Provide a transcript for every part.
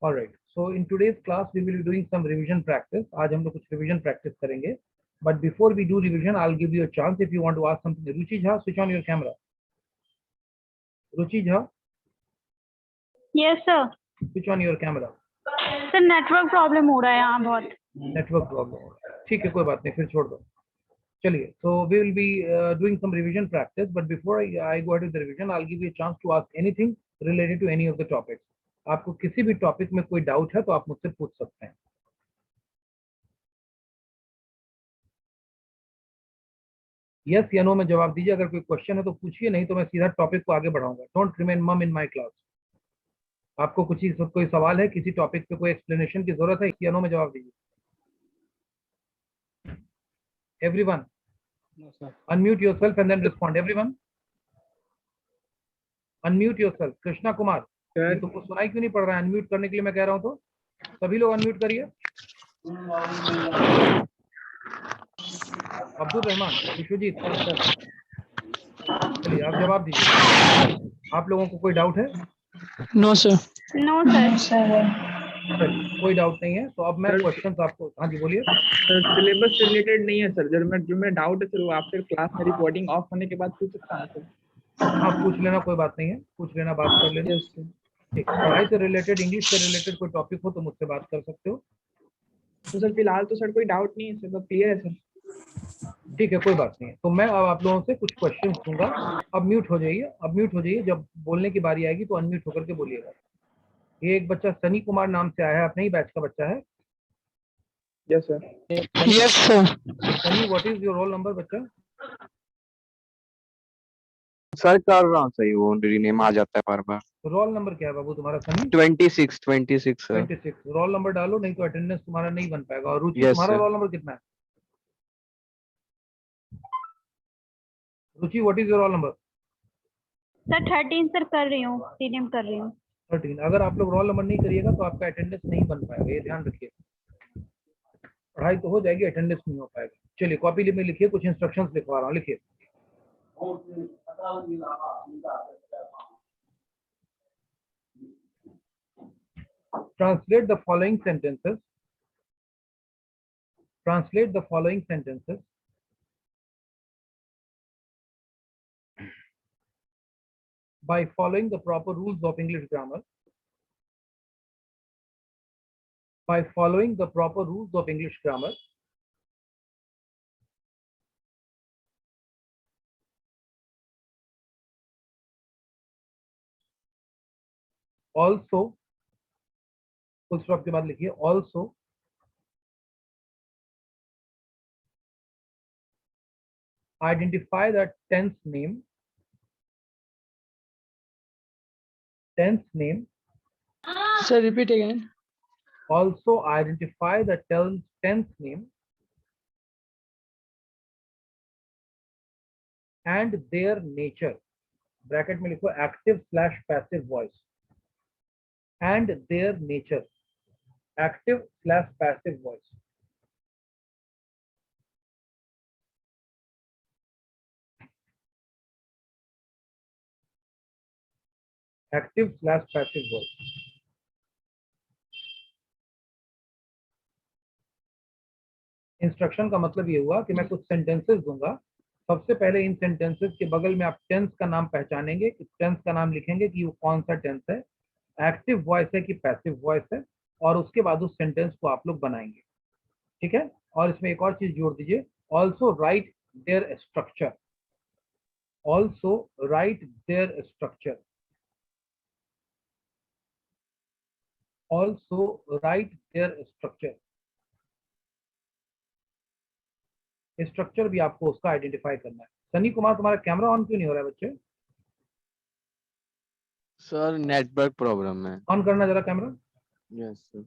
All right. So in today's class, we will be doing some revision practice. आज हम लोग कुछ revision practice करेंगे. But before we do revision, I'll give you a chance if you want to ask something. Ruchi Jha, switch on your camera. Ruchi Jha, yes sir. switch on your camera. Sir network problem हो रहा है यहाँ बहुत. Network problem. ठीक है, कोई बात नहीं, फिर छोड़ दो. चलिए. So we will be doing some revision practice. But before I go ahead with the revision, I'll give you a chance to ask anything related to any of the topics. आपको किसी भी टॉपिक में कोई doubt है तो आप मुझसे पूछ सकते हैं. यस या नो में जवाब दीजिए. अगर कोई क्वेश्चन है तो पूछिए, नहीं तो मैं सीधा टॉपिक को आगे बढ़ाऊंगा. डोंट रिमेन मम इन माय क्लास. आपको कोई सवाल है, किसी टॉपिक पे कोई एक्सप्लेनेशन की जरूरत है, या नो में जवाब दीजिए. Everyone unmute yourself and then respond. Everyone unmute yourself. Krishna Kumar, ये तुमको सुनाई क्यों नहीं पड़ रहा है? अनम्यूट करने के लिए मैं कह रहा हूं तो सभी लोग अनम्यूट करिए. अब्दुल रहमान, विश्वजीत, चलिए आप जवाब दीजिए. आप लोगों को कोई डाउट है? No sir. No sir. चलिए, कोई डाउट नहीं है. तो अब मैं क्वेश्चन आपको, हाँ जी बोलिए. सर सिलेबस से रिलेटेड नहीं है सर. जो मैं डाउट है सर वो आप फिर क्लास में रिकॉर्डिंग ऑफ होने के बाद पूछ सकता हूँ सर. हाँ पूछ लेना, कोई बात नहीं है, पूछ लेना, बात कर लेना. Yes sir. ठीक. पढ़ाई से रिलेटेड, इंग्लिश से रिलेटेड कोई टॉपिक हो तो मुझसे बात कर सकते हो. तो सर फिलहाल तो सर कोई डाउट नहीं है सर, सब क्लियर है सर. ठीक है, कोई बात नहीं है. तो मैं अब आप लोगों से कुछ क्वेश्चन दूंगा. अब म्यूट हो जाइए, अब म्यूट हो जाइए. जब बोलने की बारी आएगी तो अनम्यूट होकर के बोलिएगा. ये एक बच्चा सनी कुमार नाम से आया है, अपने ही बैच का बच्चा है. Yes sir. Yes sir. Sunny, what is your roll number बच्चा? सर कर रहा हूँ सही, वो रीनेम आ जाता है बार बार. रोल नंबर क्या है बाबू तुम्हारा सनी? 26 सर. 26. रोल नंबर डालो, नहीं तो अटेंडेंस तुम्हारा नहीं बन पाएगा. और रुचि, Yes, तुम्हारा sir. रोल नंबर कितना है? Ruchi, what is your roll number? Sir 13 sir कर रही हूँ, टीडीएम कर रही हूँ. 13. अगर आप लोग रोल नंबर नहीं करिएगा तो आपका अटेंडेंस नहीं बन पाएगा, ये ध्यान रखिए. पढ़ाई तो हो जाएगी, अटेंडेंस नहीं हो पाएगा. चलिए कॉपी में लिखिए, कुछ इंस्ट्रक्शंस लिखवा रहा हूँ, लिखिए. Translate the following sentences. Translate the following sentences by following the proper rules of English grammar. By following the proper rules of English grammar. Also, full stop के बाद लिखिए also identify the tense name. Tense name. Sir repeat again. Also identify the tense name and their nature. Bracket में लिखो active/passive voice. And their nature. Active/passive voice. Active/passive voice. Instruction का मतलब ये हुआ कि मैं कुछ सेंटेंसेस दूंगा. सबसे पहले इन सेंटेंसेस के बगल में आप टेंस का नाम पहचानेंगे, कि टेंस का नाम लिखेंगे कि वो कौन सा टेंस है, एक्टिव वॉइस है कि पैसिव वॉइस है, और उसके बाद उस सेंटेंस को आप लोग बनाएंगे. ठीक है. और इसमें एक और चीज जोड़ दीजिए, also right there structure. Also right there structure. Also right there structure. Structure भी आपको उसका आइडेंटिफाई करना है. सनी कुमार, तुम्हारा कैमरा ऑन क्यों नहीं हो रहा है बच्चे? सर नेटवर्क प्रॉब्लम है. ऑन करना जरा कैमरा. Yes sir.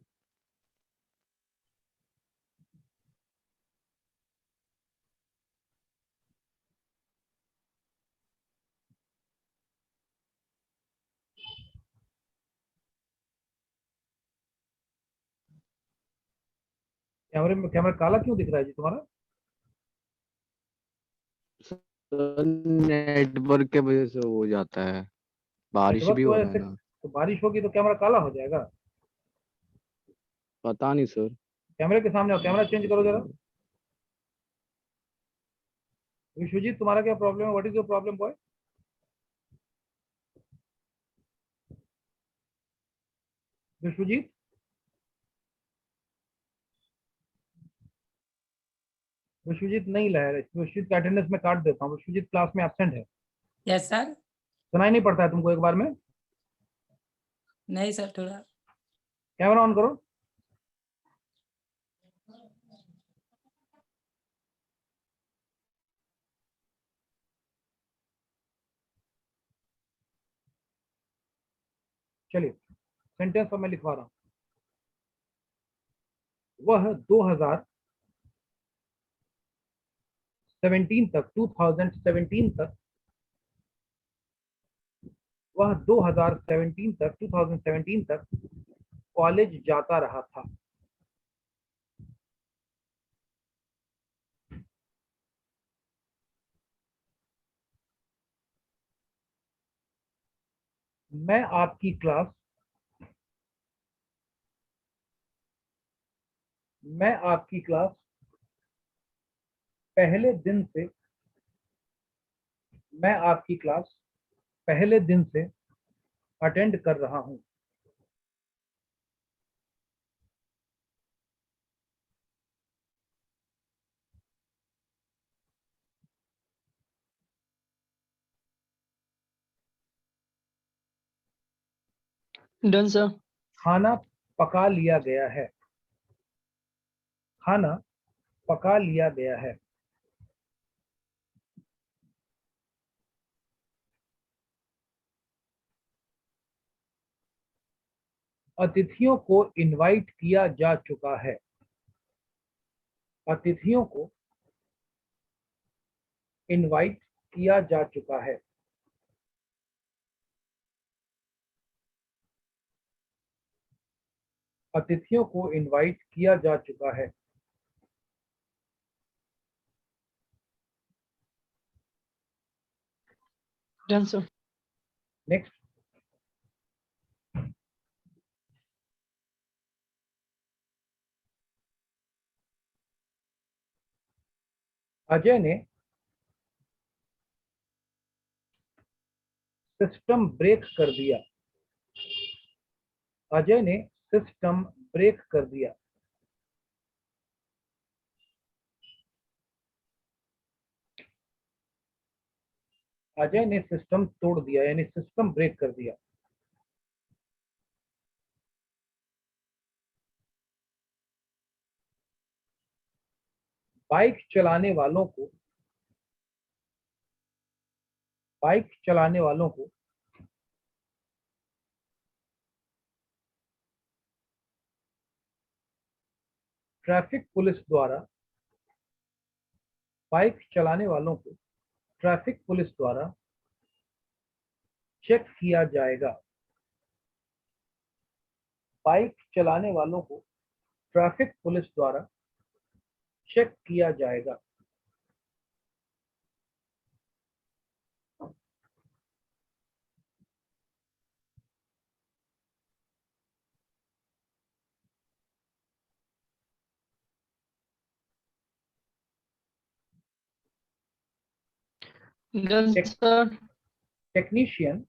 कैमरे में कैमरा काला क्यों दिख रहा है जी तुम्हारा? नेटवर्क के वजह से हो जाता है, बारिश नेटवर्क भी की हो वजह रहा से. है ना. तो बारिश होगी तो कैमरा काला हो जाएगा. पता नहीं सर। कैमरे के सामने आओ, कैमरा चेंज करो जरा। विश्वजीत तुम्हारा क्या प्रॉब्लम है? What is your problem boy? Vishwajeet, Vishwajeet नहीं लाया है। विश्वजीत का अटेंडेंस में काट देता हूँ। विश्वजीत क्लास में एब्सेंट है। Yes sir. सुनाई नहीं पड़ता है तुमको एक बार में? नहीं सर, थोड़ा। कैमरा ऑन करो। चलिए, सेंटेंस अब मैं लिखवा रहा हूं। वह 2017 तक, 2017 तक, वह 2017 तक कॉलेज जाता रहा था। मैं आपकी क्लास मैं आपकी क्लास पहले दिन से मैं आपकी क्लास पहले दिन से अटेंड कर रहा हूं। Done sir. खाना पका लिया गया है। खाना पका लिया गया है। अतिथियों को इनवाइट किया जा चुका है। अतिथियों को इनवाइट किया जा चुका है। अतिथियों को इनवाइट किया जा चुका है। Done sir. नेक्स्ट। अजय ने सिस्टम ब्रेक कर दिया। अजय ने सिस्टम ब्रेक कर दिया। अजय ने सिस्टम तोड़ दिया, यानी सिस्टम ब्रेक कर दिया। बाइक चलाने वालों को बाइक चलाने वालों को ट्रैफिक पुलिस द्वारा बाइक चलाने वालों को ट्रैफिक पुलिस द्वारा चेक किया जाएगा। बाइक चलाने वालों को ट्रैफिक पुलिस द्वारा चेक किया जाएगा। Done sir. टेक्नीशियन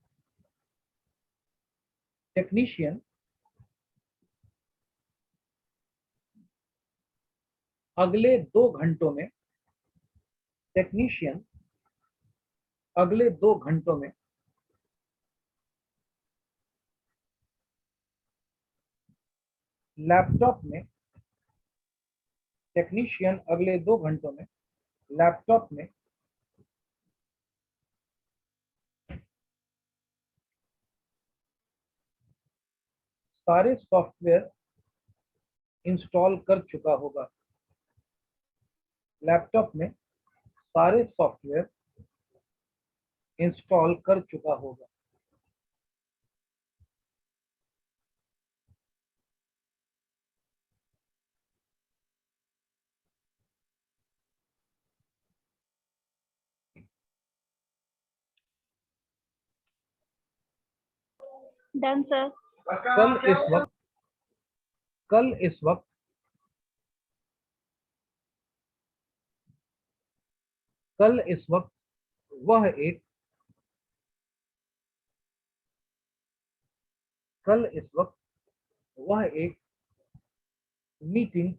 अगले 2 घंटों में टेक्नीशियन अगले 2 घंटों में लैपटॉप में टेक्नीशियन अगले 2 घंटों में लैपटॉप में सारे सॉफ्टवेयर इंस्टॉल कर चुका होगा। लैपटॉप में सारे सॉफ्टवेयर इंस्टॉल कर चुका होगा। Done sir. कल इस वक्त कल इस वक्त वह एक मीटिंग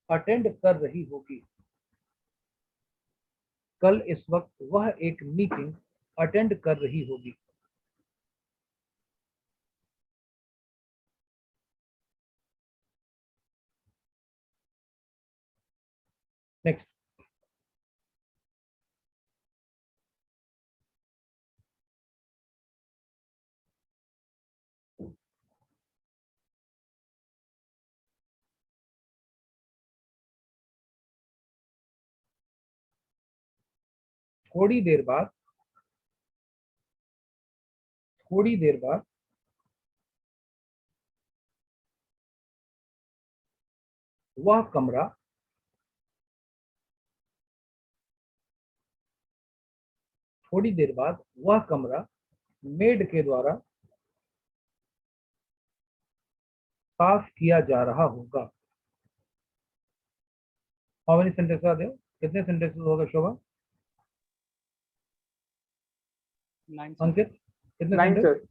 अटेंड कर रही होगी। कल इस वक्त वह एक मीटिंग अटेंड कर रही होगी। नेक्स्ट, थोड़ी देर बाद वह कमरा मेड के द्वारा साफ किया जा रहा होगा। How many sentences are there? कितने सेंटेंसेस होगा शोभा? 9 अंकित कितने 9 सेंटेंस? Sir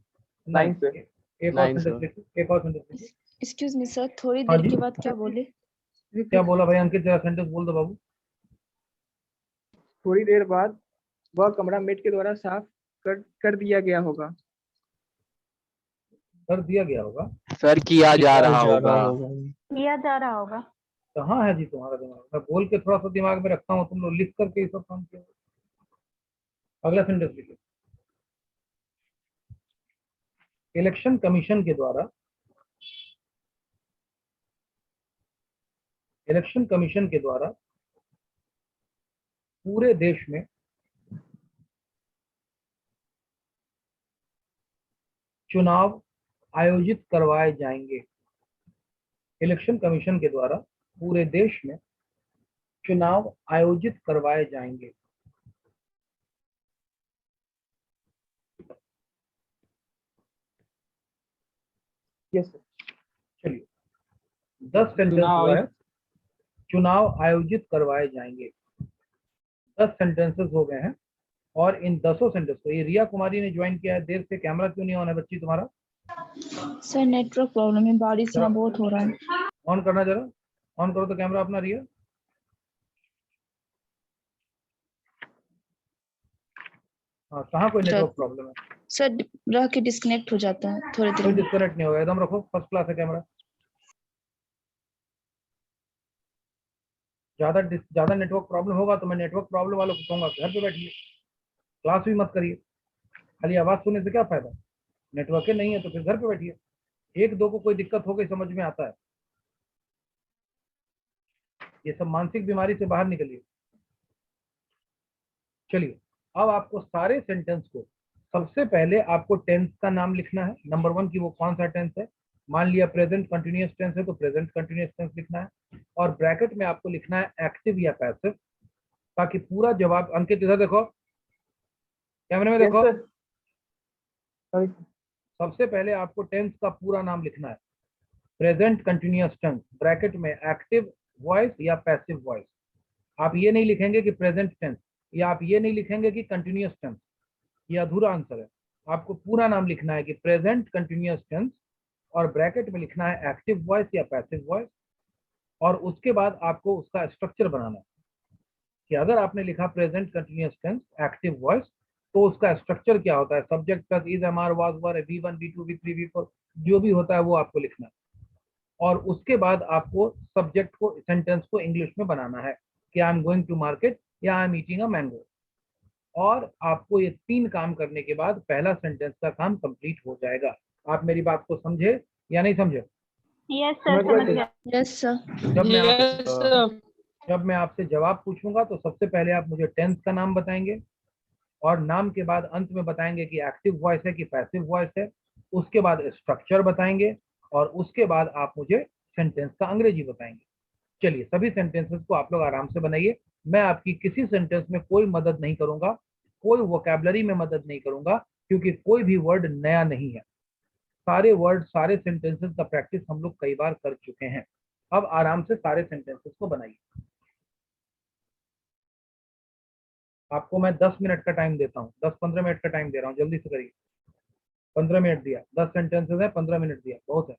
9 sir. एक और 9 सेंटेंस लिखो, एक और सेंटेंस लिखो। एक्सक्यूज मी सर, थोड़ी हाँ देर जी। के बाद क्या बोले? क्या बोला भाई अंकित? जरा सेंटेंस बोल दो बाबू। थोड़ी देर बाद वह कमरा मेट के द्वारा साफ कर दिया गया होगा। कर दिया गया होगा। सर किया जा रहा होगा। किया जा रहा होगा। कहाँ है जी तुम्हारा दिमाग? मैं बोल के थोड़ा सा दिमाग में रखता हूँ, तुम लोग लिख करके ये सब काम किया। अगला सेंटेंस लिखिए। इलेक्शन कमीशन के द्वारा पूरे देश में चुनाव आयोजित करवाए जाएंगे। इलेक्शन कमीशन के द्वारा पूरे देश में चुनाव आयोजित करवाए जाएंगे। Yes sir. चलिए 10 सेंटेंस हुआ है। चुनाव आयोजित करवाए जाएंगे। 10 सेंटेंसेस हो गए हैं और इन 10 सेंटेंस को, ये रिया कुमारी ने ज्वाइन किया है देर से। कैमरा क्यों नहीं ऑन है बच्ची तुम्हारा? सर नेटवर्क प्रॉब्लम है, बारिश यहाँ बहुत हो रहा है। ऑन करना, जरा ऑन करो तो कैमरा अपना रिया। हाँ, कहाँ कोई नेटवर्क प्रॉब्लम है? सर रह के डिस्कनेक्ट हो जाता है थोड़ी देर कोई में। डिस्कनेक्ट नहीं होगा, एकदम रखो, फर्स्ट क्लास है कैमरा। ज्यादा नेटवर्क प्रॉब्लम होगा तो मैं नेटवर्क प्रॉब्लम वालों को कहूंगा घर पे बैठिए, क्लास भी मत करिए। खाली आवाज सुनने से क्या फायदा? नेटवर्क नहीं है तो फिर घर पे बैठिए। एक दो को कोई दिक्कत हो गई समझ में आता है। ये सब मानसिक बीमारी से बाहर निकलिए। चलिए, अब आपको सारे सेंटेंस को, सबसे पहले आपको टेंस का नाम लिखना है। नंबर 1 की वो कौन सा टेंस है। मान लिया प्रेजेंट कंटिन्यूअस टेंस है तो प्रेजेंट कंटिन्यूअस टेंस लिखना है, और ब्रैकेट में आपको लिखना है एक्टिव या पैसिव, ताकि पूरा जवाब। अंकित इधर देखो, कैमरे में देखो। सबसे पहले आपको टेंस का पूरा नाम लिखना है। प्रेजेंट कंटिन्यूअस टेंस, ब्रैकेट में एक्टिव वॉइस या पैसिव वॉइस। आप ये नहीं लिखेंगे कि प्रेजेंट टेंस, या आप ये नहीं लिखेंगे कि कंटिन्यूअस टेंस, ये अधूरा आंसर है। आपको पूरा नाम लिखना है कि प्रेजेंट कंटिन्यूअस टेंस, और ब्रैकेट में लिखना है एक्टिव वॉइस या पैसिव वॉइस। और उसके बाद आपको उसका स्ट्रक्चर बनाना है कि अगर आपने लिखा present continuous tense active voice तो उसका स्ट्रक्चर क्या होता है। Subject plus is, am are, was, were, V1 V2 V3 V4 जो भी होता है वो आपको लिखना है। और उसके बाद आपको सब्जेक्ट को, सेंटेंस को इंग्लिश में बनाना है कि I am going to market या I am eating a mango. और आपको ये 3 काम करने के बाद पहला सेंटेंस का काम कंप्लीट हो जाएगा। आप मेरी बात को समझे या नहीं समझे? यस सर, समझ गया। Yes sir. जब मैं आपसे जवाब पूछूंगा तो सबसे पहले आप मुझे टेंस का नाम बताएंगे, और नाम के बाद अंत में बताएंगे कि एक्टिव वॉइस है कि पैसिव वॉइस है। उसके बाद स्ट्रक्चर बताएंगे, और उसके बाद आप मुझे सेंटेंस का अंग्रेजी बताएंगे। चलिए, सभी सेंटेंसेस को आप लोग आराम से बनाइए। मैं आपकी किसी सेंटेंस में कोई मदद नहीं करूंगा, कोई वोकैबलरी में मदद नहीं करूंगा, क्योंकि कोई भी वर्ड नया नहीं है। सारे वर्ड, सारे सेंटेंसेस का प्रैक्टिस हम लोग कई बार कर चुके हैं। अब आराम से सारे सेंटेंसेस को बनाइए। आपको मैं 10 मिनट का टाइम देता हूँ, 10-15 मिनट का टाइम दे रहा हूँ, जल्दी से करिए। 15 मिनट दिया, 10 सेंटेंसेस है, 15 मिनट दिया, बहुत है।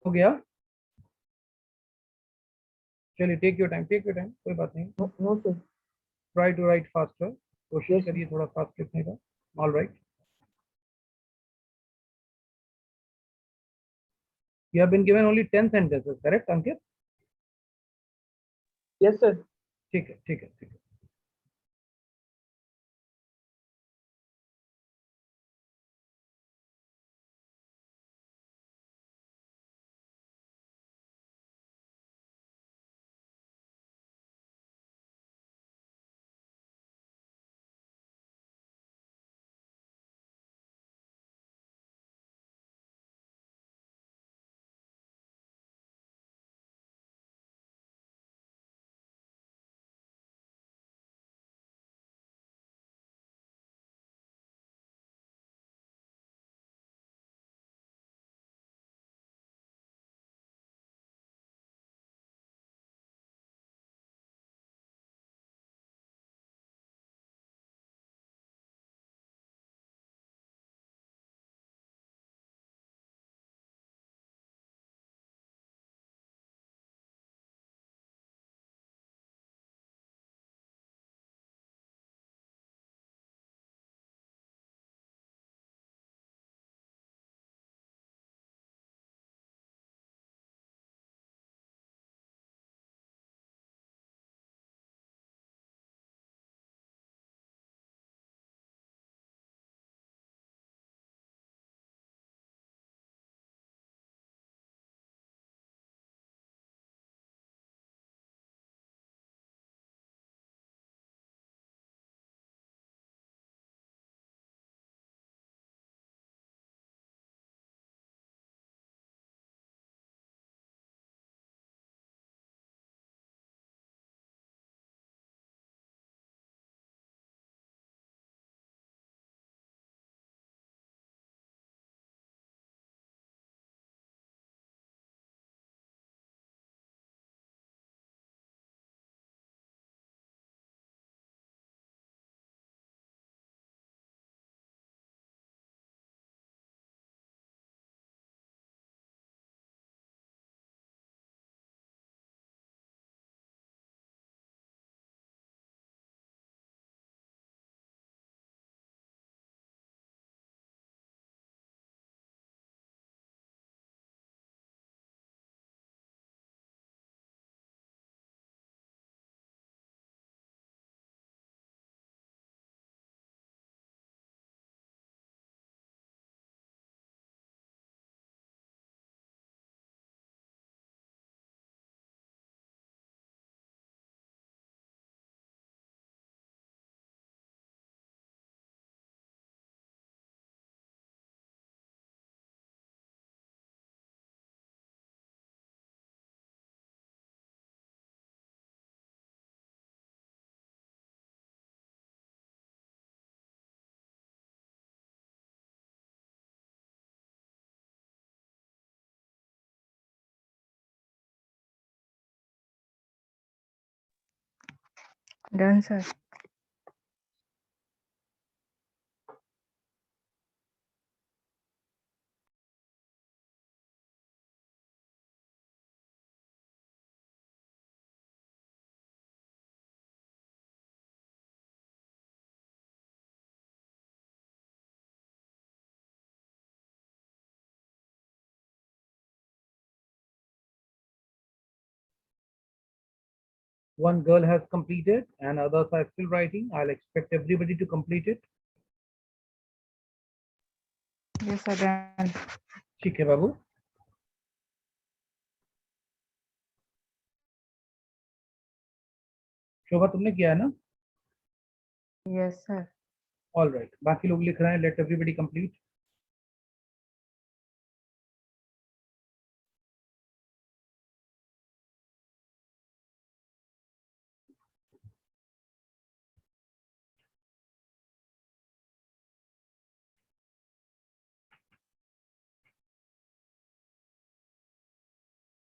हो गया? चलिए टेक योर टाइम, कोई बात नहीं। No sir. Try to write faster, कोशिश Yes, करिए थोड़ा फास्ट लिखने का। All right, you have been given only 10 sentences, correct Ankit? yes sir. ठीक है, ठीक है, ठीक है। Done, sir. One girl has completed and others are still writing. I'll expect everybody to complete it. Yes, sir. Done. ठीक है बाबू। शोभा तुमने किया है ना? Yes, sir. ऑल राइट, बाकी लोग लिख रहे हैं, let everybody complete.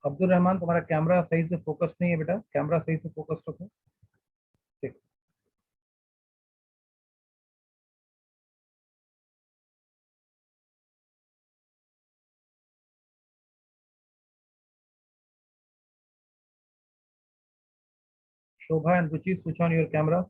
Abdul Rahman, तुम्हारा कैमरा सही से फोकस नहीं है बेटा, कैमरा सही से फोकस रखो। ठीक। Shobha and Ruchi, switch on your camera.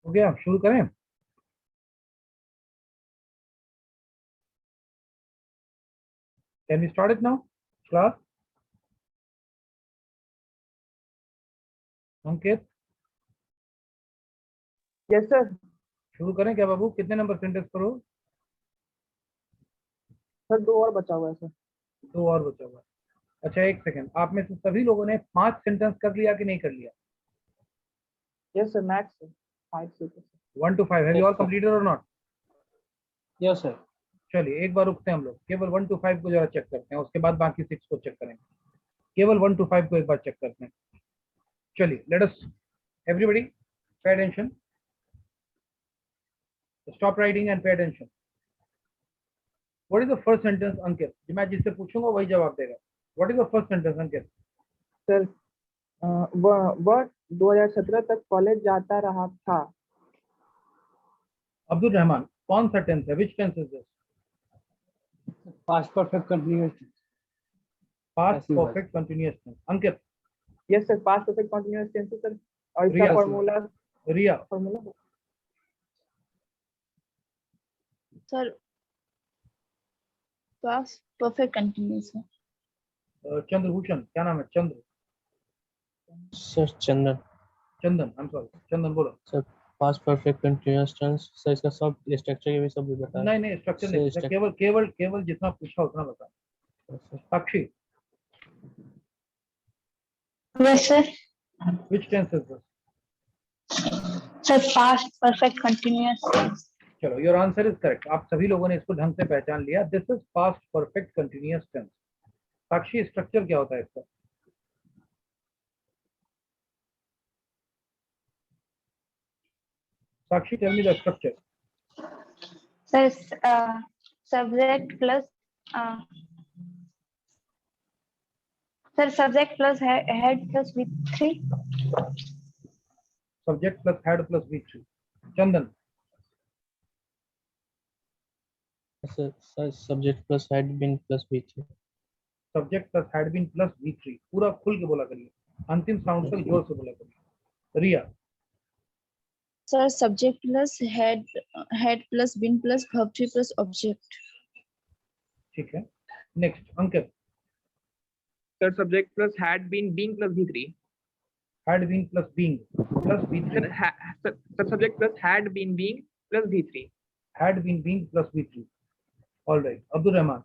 हो गया, शुरू करें? Can we start it now, class? Ankit, yes sir. शुरू करें क्या बाबू? कितने नंबर सेंटेंस पर हो? सर 2 और बचा हुआ है सर। 2 और बचा हुआ है। अच्छा, एक सेकंड, आप में से सभी लोगों ने 5 सेंटेंस कर लिया कि नहीं कर लिया? यस सर, मैक्स 5 से 1 to 5, have you all completed or not? Yes, sir. चलिए एक बार रुकते हैं हम लोग, केवल 1 to 5 को जरा चेक करते हैं, उसके बाद बाकी 6 को चेक करेंगे। केवल 1 to 5 को एक बार चेक करते हैं। चलिए, let us everybody pay attention, stop writing and pay attention. What is the first sentence Ankit? मैं जिससे पूछूंगा वही जवाब देगा। What is the first sentence Ankit? Sir वह 2017 तक कॉलेज जाता रहा था। अब्दुल रहमान, कौन सा टेंस है? Which tense is this? Past perfect continuous. Past Passive voice. Perfect continuous tense. Ankit, yes sir, past perfect continuous tense sir. और इसका Riya, formula sir past perfect continuous है। चंद्रभूषण, क्या नाम है? Sir Chandan. Chandan, I am sorry, Chandan बोलो। Sir past perfect continuous tense. Sir इसका सब structure के भी सब भी बताएं। नहीं, स्ट्रक्चर सर, नहीं, structure- केवल केवल केवल जितना पूछा उतना बता। Sakshi, yes sir. Which tense is this? Sir past perfect continuous. चलो, योर आंसर इज करेक्ट। आप सभी लोगों ने इसको ढंग से पहचान लिया। This is past perfect continuous tense. Sakshi, structure क्या होता है इसका? Sakshi, tell me the structure. Sir subject plus sir subject plus had plus V3। Subject plus had plus V3। Chandan, sir subject plus had been plus V3। Subject plus had been plus V3। पूरा खुल के बोला करिए, अंतिम sound तक जोर से बोला करिए। Riya, sir subject plus had plus been plus verb 3 plus object. ठीक है। Next, Ankit, sir subject plus had been being plus V3। Had been plus being plus V3। Sir subject plus had been being plus V3. had been being plus V3. All right. Abdul Rahman.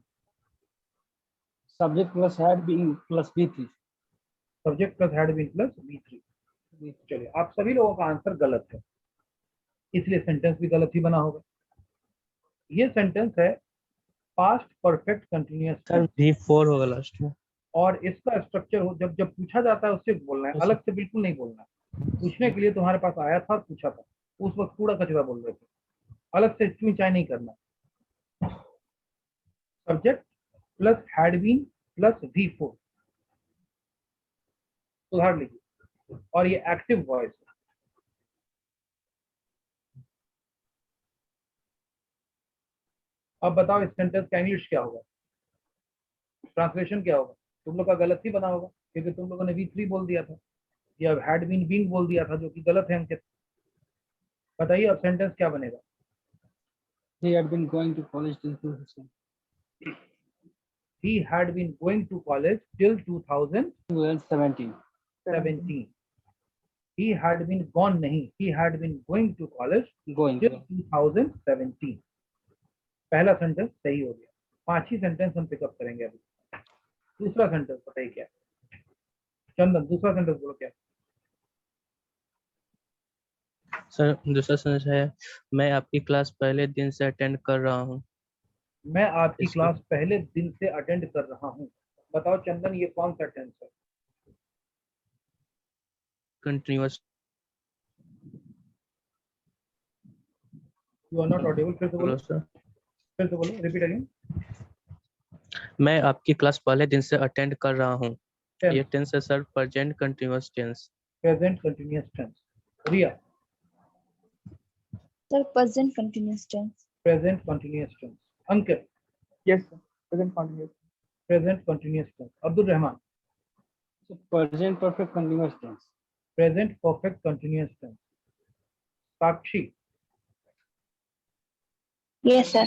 Subject plus had been plus V3. Subject plus had been plus V3. चलिए, आप सभी लोगों का answer गलत है, इसलिए sentence भी गलत ही बना होगा। ये सेंटेंस है past perfect continuous sir V4 होगा लास्ट में। और इसका स्ट्रक्चर हो जब जब पूछा जाता है उससे बोलना है, Yes, अलग से बिल्कुल नहीं बोलना है। पूछने के लिए तुम्हारे पास आया था और पूछा था, उस वक्त कूड़ा कचरा बोल रहे थे, अलग से चाय नहीं करना। Subject plus had been plus V4 सुधार लीजिए, और ये एक्टिव वॉइस है। अब बताओ इस सेंटेंस का इंग्लिश क्या होगा, ट्रांसलेशन क्या होगा? तुम लोग का गलत ही बना होगा, क्योंकि तुम लोगों ने V3 बोल दिया था या हैड बीन बीइंग बोल दिया था, जो कि गलत है अंकित। बताइए अब सेंटेंस क्या बनेगा? He had been going to college till 2017. He had been going to college till 2017. He had been gone नहीं, he had been going to college Going. till 2017. पहला सेंटेंस सही हो गया। 5 ही सेंटेंस हम पिकअप करेंगे अभी। दूसरा सेंटेंस बताइए क्या? चंदन दूसरा सेंटेंस बोलो क्या? सर दूसरा सेंटेंस है मैं आपकी क्लास पहले दिन से अटेंड कर रहा हूँ। मैं आपकी इसको- क्लास पहले दिन से अटेंड कर रहा हूँ। बताओ चंदन ये कौन सा टेंस है? Continuous. You are not audible. फिर से बोलो, सर फिर से बोलो, रिपीट अगेन। मैं आपकी क्लास पहले दिन से अटेंड कर रहा हूँ। ये टेंस, टेंस है sir present continuous tense. Present continuous tense. Riya, Sir, present continuous tense. Present continuous tense. Ankit, Yes, sir. Present continuous. Present continuous tense. Abdul Rahman, So present perfect continuous tense. Present perfect continuous tense. Sakshi, Yes, sir.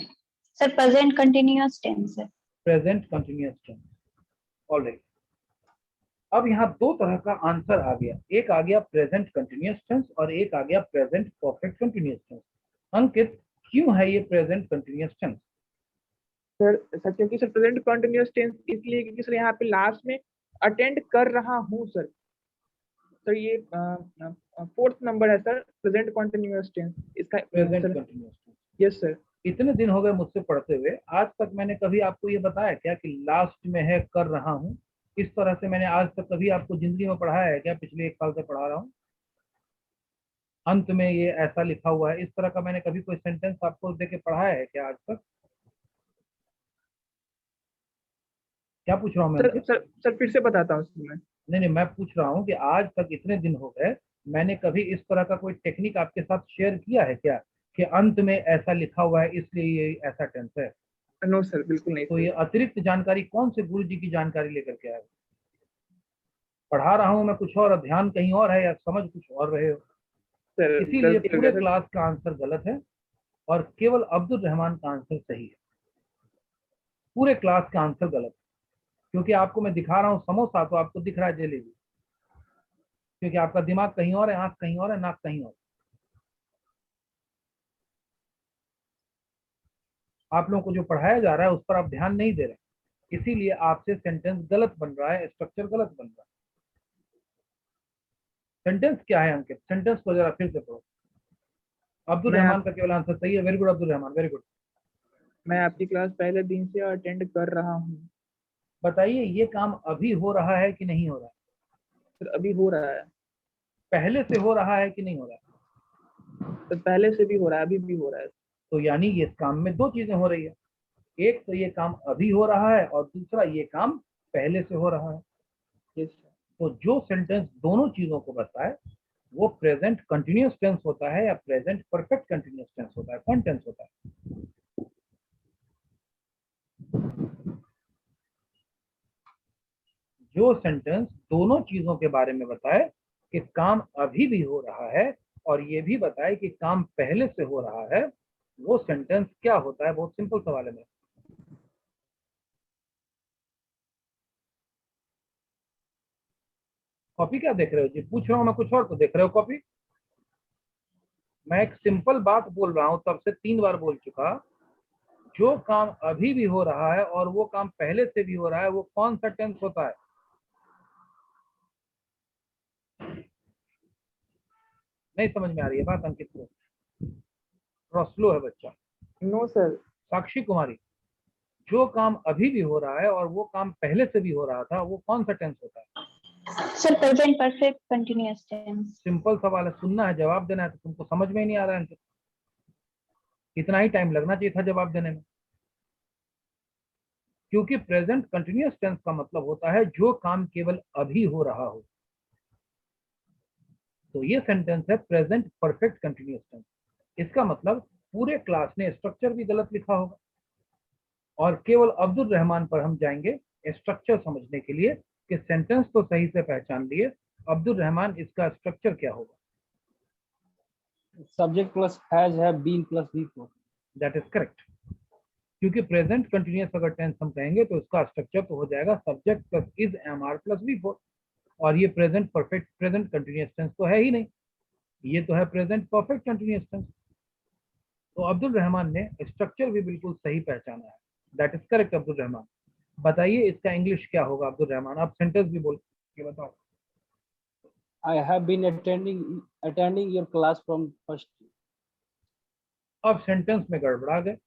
Sir, present continuous tense, sir. Present continuous tense. Alright, अब यहाँ दो तरह का answer आ गया, एक आ गया present continuous tense और एक आ गया प्रेजेंट परफेक्ट कंटिन्यूअस टेंस। अंकित, क्यों है ये प्रेजेंट कंटिन्यूअस टेंस? सर क्योंकि सर प्रेजेंट कंटिन्यूअस टेंस इसलिए क्योंकि सर यहाँ पे लास्ट में अटेंड कर रहा हूँ सर। सर ये 4th नंबर है सर प्रेजेंट कंटिन्यूअस टेंस इसका। Present continuous tense. Yes sir. इतने दिन हो गए मुझसे पढ़ते हुए, आज तक मैंने कभी आपको ये बताया क्या कि लास्ट में है कर रहा हूँ? इस तरह से मैंने आज तक कभी आपको जिंदगी में पढ़ाया है क्या? पिछले 1 साल से पढ़ा रहा हूँ। अंत में ये ऐसा लिखा हुआ है, इस तरह का मैंने कभी कोई सेंटेंस आपको देके पढ़ाया है क्या आज तक? क्या पूछ रहा हूँ मैं? सर फिर से बताता हूँ मैं। नहीं, मैं पूछ रहा हूँ कि आज तक इतने दिन हो गए, मैंने कभी इस तरह का कोई टेक्निक आपके साथ शेयर किया है क्या कि अंत में ऐसा लिखा हुआ है इसलिए ये ऐसा टेंस है? नो सर, बिल्कुल नहीं। तो ये अतिरिक्त जानकारी कौन से गुरु जी की जानकारी लेकर के आए? पढ़ा रहा हूँ मैं कुछ और, ध्यान कहीं और है या समझ कुछ और रहे हो। सर इसीलिए पूरे क्लास का आंसर गलत है और केवल अब्दुल रहमान का आंसर सही है। पूरे क्लास का आंसर गलत है, क्योंकि आपको मैं दिखा रहा हूँ समोसा तो आपको दिख रहा है जलेबी, क्योंकि आपका दिमाग कहीं और है, आंख कहीं और है, नाक कहीं और। आप लोगों को जो पढ़ाया जा रहा है उस पर आप ध्यान नहीं दे रहे, इसीलिए आपसे सेंटेंस गलत बन रहा है, स्ट्रक्चर गलत बन रहा है। सेंटेंस क्या है अंकित? सेंटेंस को जरा फिर से पढ़ो। अब्दुल रहमान का केवल आंसर सही है। Very good Abdul Rahman, very good. मैं आपकी क्लास पहले दिन से अटेंड कर रहा हूँ। बताइए ये काम अभी हो रहा है कि नहीं हो रहा है? सर अभी हो रहा है। पहले से हो रहा है कि नहीं हो रहा है? सर पहले से भी हो रहा है, अभी भी हो रहा है। तो यानी ये काम में 2 चीजें हो रही है, एक तो ये काम अभी हो रहा है और दूसरा ये काम पहले से हो रहा है। Yes sir. तो जो सेंटेंस दोनों चीजों को बताए वो प्रेजेंट कंटिन्यूअस टेंस होता है या प्रेजेंट परफेक्ट कंटिन्यूअस टेंस होता है? कौन टेंस होता है? जो सेंटेंस दोनों चीजों के बारे में बताए कि काम अभी भी हो रहा है और ये भी बताए कि काम पहले से हो रहा है, वो सेंटेंस क्या होता है? बहुत सिंपल सवाल है मेरा। कॉपी क्या देख रहे हो जी? पूछ रहा हूं मैं कुछ और तो देख रहे हो कॉपी। मैं एक सिंपल बात बोल रहा हूं, तब से 3 बार बोल चुका। जो काम अभी भी हो रहा है और वो काम पहले से भी हो रहा है, वो कौन सा टेंस होता है? नहीं समझ में आ रही है बात अंकित को? थोड़ा स्लो है बच्चा। No sir. साक्षी कुमारी, जो काम अभी भी हो रहा है और वो काम पहले से भी हो रहा था, वो कौन सा टेंस होता है? Sir present perfect continuous tense. Simple सवाल है, सुनना है, जवाब देना है। तो तुमको समझ में ही नहीं आ रहा है अंकित, इतना ही टाइम लगना चाहिए था जवाब देने में। क्योंकि प्रेजेंट कंटिन्यूअस टेंस का मतलब होता है जो काम केवल अभी हो रहा हो। तो ये सेंटेंस है प्रेजेंट परफेक्ट कंटिन्यूअस टेंस। इसका मतलब पूरे क्लास ने स्ट्रक्चर भी गलत लिखा होगा और केवल अब्दुल रहमान पर हम जाएंगे स्ट्रक्चर समझने के लिए कि सेंटेंस तो सही से पहचान लिए, अब्दुल रहमान इसका स्ट्रक्चर क्या होगा? Subject plus has, have, been plus before. That is correct. क्योंकि प्रेजेंट कंटिन्यूअस अगर टेंस हम कहेंगे तो इसका स्ट्रक्चर तो हो जाएगा subject plus is, am, are plus before. और ये present perfect present continuous tense तो है ही नहीं, ये तो है प्रेजेंट परफेक्ट कंटिन्यूअस टेंस। तो अब्दुल रहमान ने स्ट्रक्चर भी बिल्कुल सही पहचाना है। That is correct Abdul Rahman. बताइए इसका इंग्लिश क्या होगा अब्दुल रहमान? आप सेंटेंस भी बोल के बताओ। I have been attending your class from first. अब सेंटेंस में गड़बड़ा गए।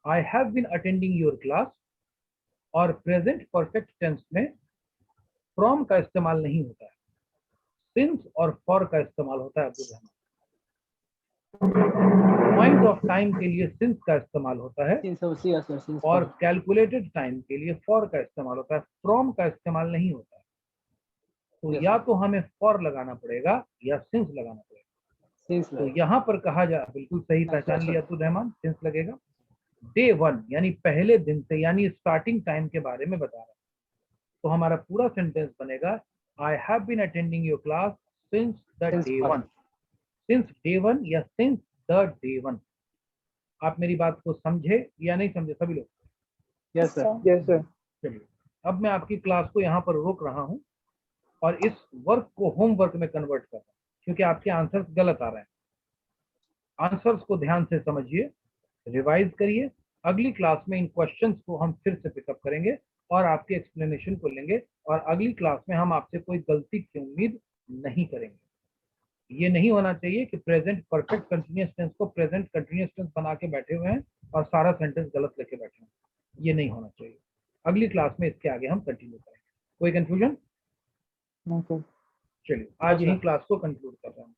I have been attending your class और प्रेजेंट परफेक्ट टेंस में फ्रॉम का इस्तेमाल नहीं होता है, सिंस और फॉर का इस्तेमाल होता है Abdul Rahman. Point of time के लिए सिंस का इस्तेमाल होता है Since yes, sir, since और first. कैलकुलेटेड टाइम के लिए फॉर का इस्तेमाल होता है, फ्रॉम का इस्तेमाल नहीं होता है। तो Yes, या sir. तो हमें फॉर लगाना पड़ेगा या सिंस लगाना पड़ेगा। Since तो like. यहाँ पर कहा जा, बिल्कुल सही पहचान लिया अब्दुल रहमान, सिंस लगेगा। डे 1 यानी पहले दिन से, यानी स्टार्टिंग टाइम के बारे में बता रहा है। तो हमारा पूरा सेंटेंस बनेगा I have been attending your class since the Since day first. 1। Since day 1 या सिंस द डे 1। आप मेरी बात को समझे या नहीं समझे सभी लोग? Yes, sir. Yes sir. चलिए अब मैं आपकी क्लास को यहाँ पर रोक रहा हूँ और इस वर्क को होमवर्क में कन्वर्ट कर रहा हूँ, क्योंकि आपके आंसर्स गलत आ रहे हैं। आंसर्स को ध्यान से समझिए, रिवाइज करिए। अगली क्लास में इन क्वेश्चंस को हम फिर से पिकअप करेंगे और आपके एक्सप्लेनेशन को लेंगे, और अगली क्लास में हम आपसे कोई गलती की उम्मीद नहीं करेंगे। ये नहीं होना चाहिए कि प्रेजेंट परफेक्ट कंटिन्यूअस टेंस को प्रेजेंट कंटिन्यूअस टेंस बना के बैठे हुए हैं और सारा सेंटेंस गलत लेके बैठे हैं। ये नहीं होना चाहिए। अगली क्लास में इसके आगे हम कंटिन्यू करेंगे। कोई कंफ्यूजन? No sir. चलिए आज यही क्लास को कंक्लूड कर रहा हूँ।